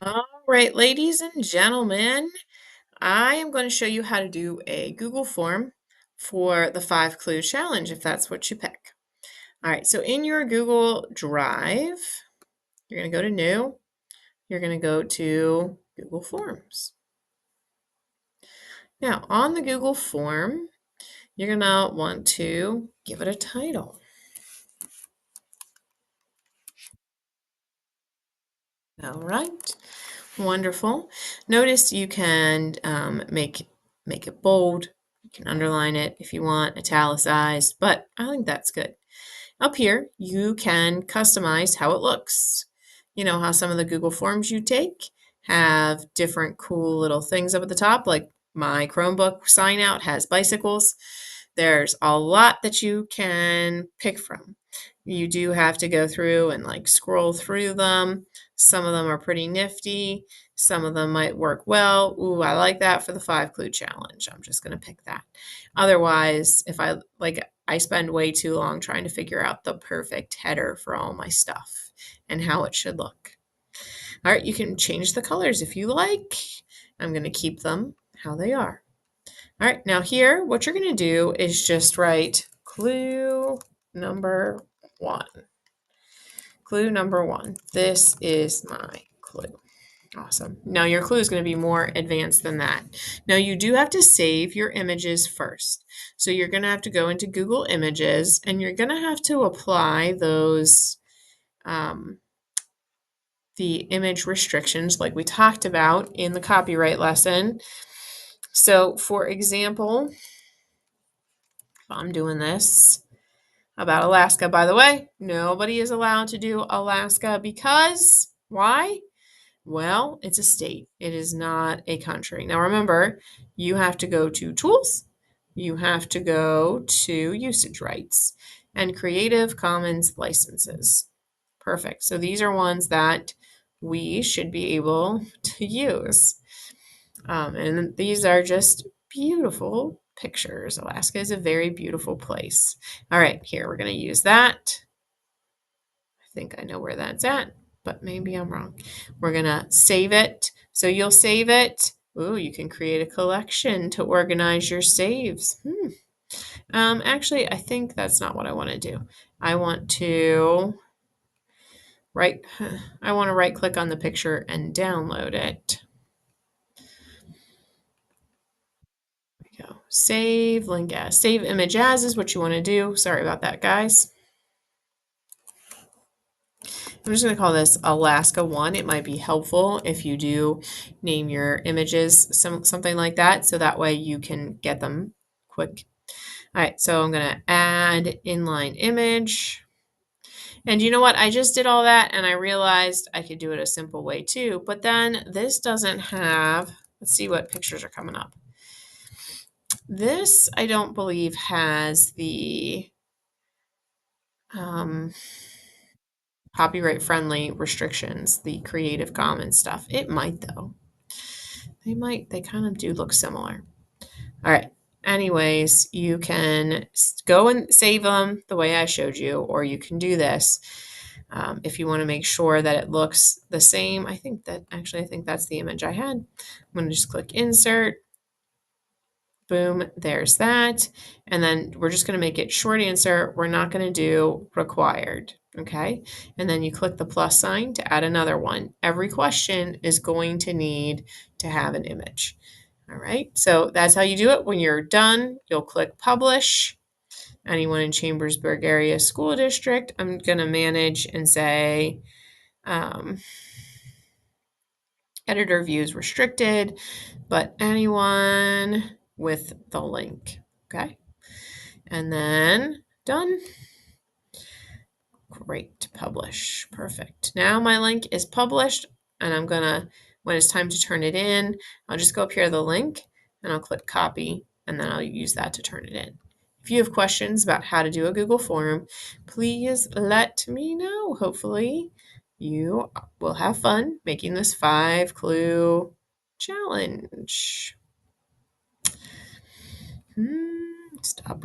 All right, ladies and gentlemen, I am going to show you how to do a Google form for the 5 clue challenge if that's what you pick. All right, so in your Google Drive, you're going to go to New, you're going to go to Google Forms. Now, on the Google form, you're going to want to give it a title. All right, wonderful. Notice you can make it bold. You can underline it if you want, italicized, but I think that's good. Up here, you can customize how it looks. You know how some of the Google Forms you take have different cool little things up at the top, like my Chromebook sign out has bicycles. There's a lot that you can pick from. You do have to go through and like scroll through them. Some of them are pretty nifty. Some of them might work well. Ooh, I like that for the 5 clue challenge. I'm just going to pick that. Otherwise, if I spend way too long trying to figure out the perfect header for all my stuff and how it should look. All right, you can change the colors if you like. I'm going to keep them how they are. All right, now here, what you're going to do is just write clue number 1. Clue number 1. This is my clue. Awesome. Now your clue is going to be more advanced than that. Now you do have to save your images first. So you're going to have to go into Google Images and you're going to have to apply those the image restrictions like we talked about in the copyright lesson. So for example, if I'm doing this about Alaska, by the way, nobody is allowed to do Alaska because why? Well, it's a state. It is not a country. Now remember, you have to go to Tools, you have to go to Usage Rights, and Creative Commons licenses. Perfect. So these are ones that we should be able to use. And these are just beautiful pictures. Alaska is a very beautiful place. All right, here we're going to use that. I think I know where that's at, but maybe I'm wrong. We're going to save it. So you'll save it. Ooh, you can create a collection to organize your saves. Actually, I think that's not what I want to do. I want to right click on the picture and download it. There we go. Save link as. Save image as is what you want to do. Sorry about that, guys. I'm just going to call this Alaska 1. It might be helpful if you do name your images something like that, so that way you can get them quick. All right, so I'm going to add inline image. And you know what? I just did all that and I realized I could do it a simple way too, but then this doesn't have, let's see what pictures are coming up. This, I don't believe, has the copyright friendly restrictions, the Creative Commons stuff. It might though. They kind of do look similar. All right. Anyways, you can go and save them the way I showed you, or you can do this if you want to make sure that it looks the same. I think that's the image I had. I'm going to just click insert. Boom, there's that. And then we're just going to make it short answer. We're not going to do required. Okay. And then you click the plus sign to add another one. Every question is going to need to have an image. All right. So that's how you do it. When you're done, you'll click publish. Anyone in Chambersburg Area School District, I'm going to manage and say editor views restricted, but anyone with the link. Okay. And then done. Great, publish. Perfect. Now my link is published and I'm gonna, when it's time to turn it in, I'll just go up here to the link and I'll click copy and then I'll use that to turn it in. If you have questions about how to do a Google form, please let me know. Hopefully you will have fun making this 5 clue challenge. Stop.